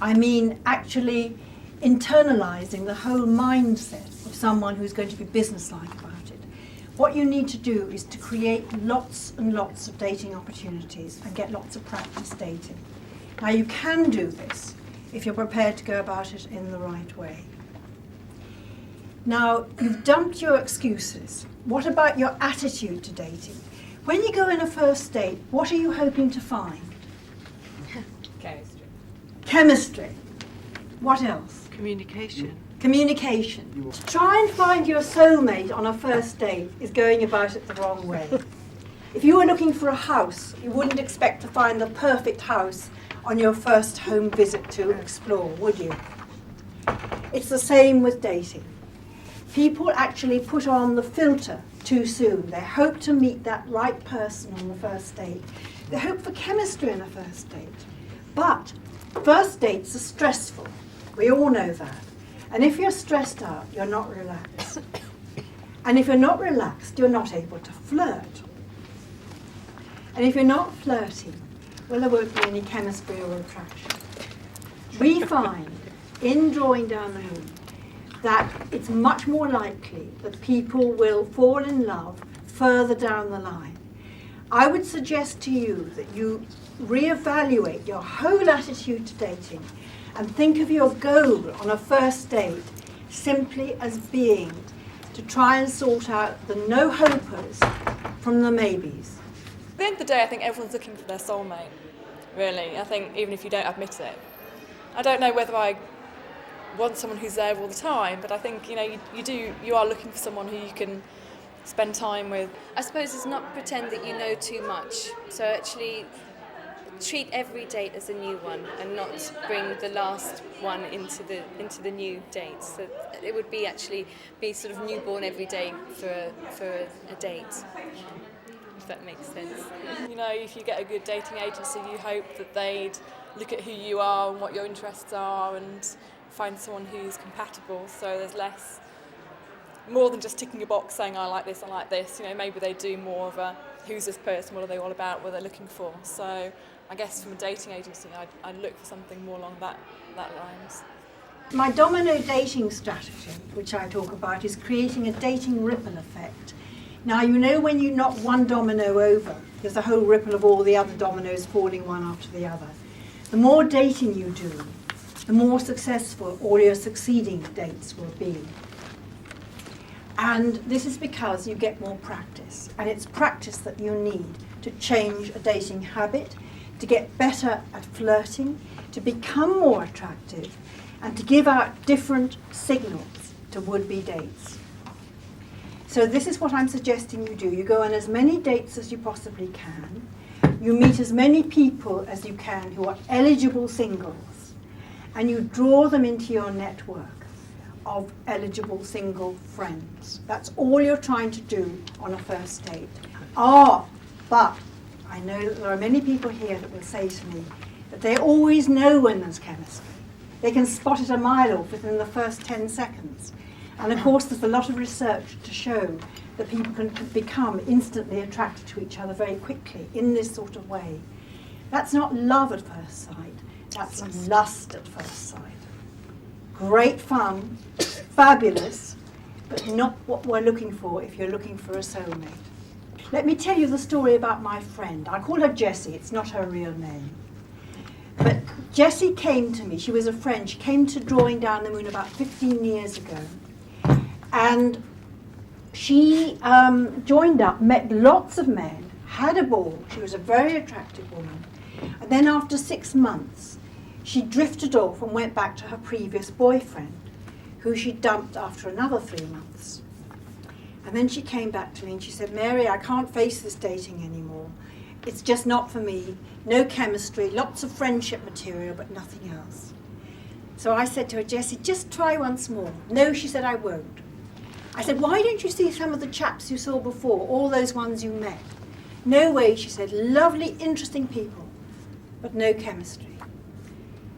I mean actually internalizing the whole mindset of someone who's going to be businesslike about it. What you need to do is to create lots and lots of dating opportunities and get lots of practice dating. Now you can do this if you're prepared to go about it in the right way. Now, you've dumped your excuses. What about your attitude to dating? When you go in a first date, what are you hoping to find? Chemistry. Chemistry. What else? Communication. Communication. To try and find your soulmate on a first date is going about it the wrong way. If you were looking for a house, you wouldn't expect to find the perfect house on your first home visit to explore, would you? It's the same with dating. People actually put on the filter too soon. They hope to meet that right person on the first date. They hope for chemistry on a first date. But first dates are stressful. We all know that. And if you're stressed out, you're not relaxed. And if you're not relaxed, you're not able to flirt. And if you're not flirting, well, there won't be any chemistry or attraction. We find, in drawing down the moon, that it's much more likely that people will fall in love further down the line. I would suggest to you that you reevaluate your whole attitude to dating and think of your goal on a first date simply as being to try and sort out the no-hopers from the maybes. At the end of the day, I think everyone's looking for their soulmate, really. I think even if you don't admit it. I don't know whether I want someone who's there all the time, but I think, you know, you are looking for someone who you can spend time with. I suppose it's not pretend that you know too much. So actually treat every date as a new one and not bring the last one into the new date. So it would be actually be sort of newborn every day for a date. If that makes sense. You know, if you get a good dating agency, you hope that they'd look at who you are and what your interests are and find someone who's compatible, so there's more than just ticking a box saying I like this, you know, maybe they do more of a who's this person, what are they all about, what they're looking for. So I guess from a dating agency I'd look for something more along that lines. My domino dating strategy, which I talk about, is creating a dating ripple effect. Now, you know when you knock one domino over, there's a whole ripple of all the other dominoes falling one after the other. The more dating you do, the more successful all your succeeding dates will be. And this is because you get more practice. And it's practice that you need to change a dating habit, to get better at flirting, to become more attractive, and to give out different signals to would-be dates. So this is what I'm suggesting you do. You go on as many dates as you possibly can. You meet as many people as you can who are eligible singles, and you draw them into your network of eligible single friends. That's all you're trying to do on a first date. But I know that there are many people here that will say to me that they always know when there's chemistry. They can spot it a mile off within the first 10 seconds. And of course there's a lot of research to show that people can become instantly attracted to each other very quickly in this sort of way. That's not love at first sight, that's lust at first sight. Great fun, fabulous, but not what we're looking for if you're looking for a soulmate. Let me tell you the story about my friend. I call her Jessie, it's not her real name. But Jessie came to me, she was a friend, she came to Drawing Down the Moon about 15 years ago. And she joined up, met lots of men, had a ball. She was a very attractive woman. And then after 6 months, she drifted off and went back to her previous boyfriend, who she dumped after another 3 months. And then she came back to me and she said, Mary, I can't face this dating anymore. It's just not for me. No chemistry, lots of friendship material, but nothing else. So I said to her, Jessie, just try once more. No, she said, I won't. I said, why don't you see some of the chaps you saw before, all those ones you met? No way, she said, lovely, interesting people, but no chemistry.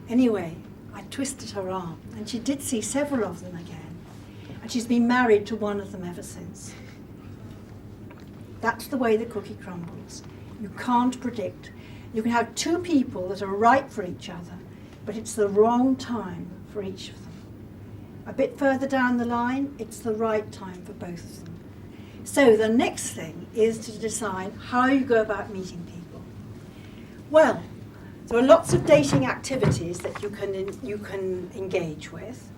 Anyway, I twisted her arm, and she did see several of them again, and she's been married to one of them ever since. That's the way the cookie crumbles. You can't predict. You can have two people that are right for each other, but it's the wrong time for each of them. A bit further down the line, it's the right time for both of them. So the next thing is to decide how you go about meeting people. Well, there are lots of dating activities that you can engage with.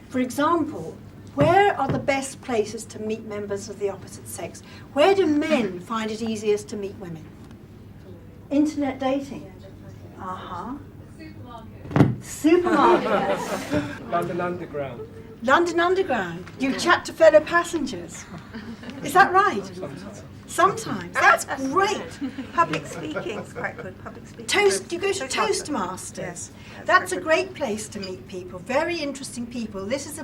For example, where are the best places to meet members of the opposite sex? Where do men find it easiest to meet women? Internet dating. Supermarkets. London Underground. London Underground. You chat to fellow passengers. Is that right? Sometimes. That's great. Public speaking is quite good. Public speaking. You go to Toastmasters. Yes, That's a great place to meet people. Very interesting people. This is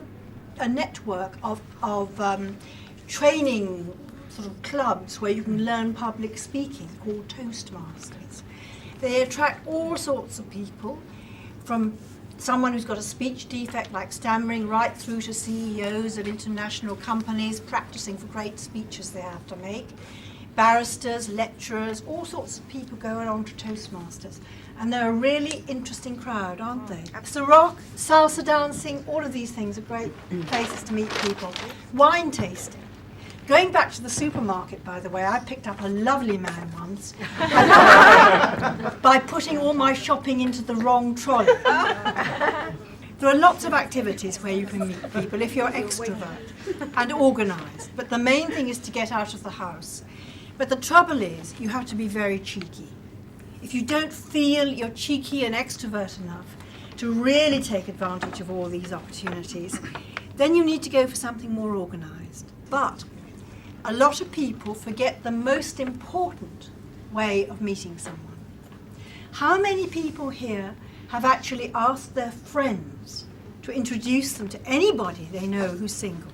a network of training sort of clubs where you can learn public speaking called Toastmasters. They attract all sorts of people, from someone who's got a speech defect like stammering right through to CEOs of international companies practicing for great speeches they have to make, barristers, lecturers, all sorts of people go along to Toastmasters. And they're a really interesting crowd, aren't they? So rock, salsa dancing, all of these things are great places to meet people. Wine tasting. Going back to the supermarket, by the way, I picked up a lovely man once by putting all my shopping into the wrong trolley. There are lots of activities where you can meet people if you're extrovert and organised, but the main thing is to get out of the house. But the trouble is, you have to be very cheeky. If you don't feel you're cheeky and extrovert enough to really take advantage of all these opportunities, then you need to go for something more organised. But a lot of people forget the most important way of meeting someone. How many people here have actually asked their friends to introduce them to anybody they know who's single?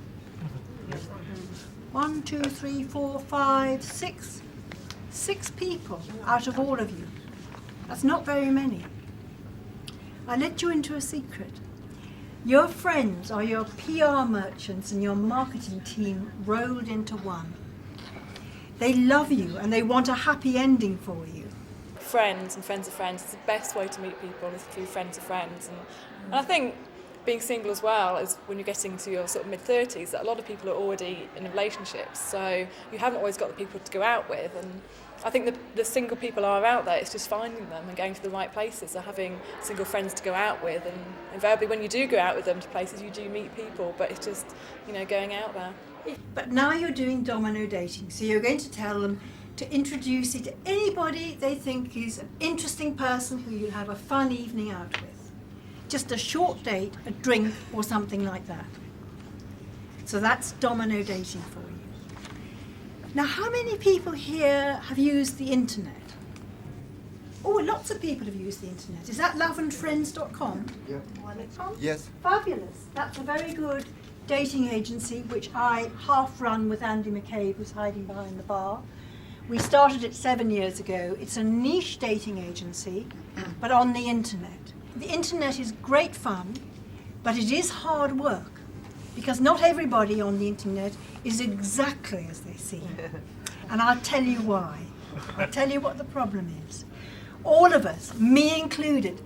1, 2, 3, 4, 5, 6. 6 people out of all of you. That's not very many. I let you into a secret. Your friends are your PR merchants and your marketing team rolled into one. They love you and they want a happy ending for you. Friends and friends of friends is the best way to meet people, is through friends of friends. And I think being single as well is when you're getting to your sort of mid-30s, that a lot of people are already in relationships, so you haven't always got the people to go out with. And I think the single people are out there, it's just finding them and going to the right places, so having single friends to go out with. And invariably when you do go out with them to places, you do meet people, but it's just, going out there. But now you're doing domino dating, so you're going to tell them to introduce you to anybody they think is an interesting person who you'll have a fun evening out with. Just a short date, a drink, or something like that. So that's domino dating for you. Now, how many people here have used the internet? Oh, lots of people have used the internet. Is that loveandfriends.com? Yeah. .com? Yes. Fabulous. That's a very good dating agency which I half run with Andy McCabe, who's hiding behind the bar. We started it 7 years ago. It's a niche dating agency, but on the internet. The internet is great fun, but it is hard work, because not everybody on the internet is exactly as they seem. And I'll tell you why. I'll tell you what the problem is. All of us, me included,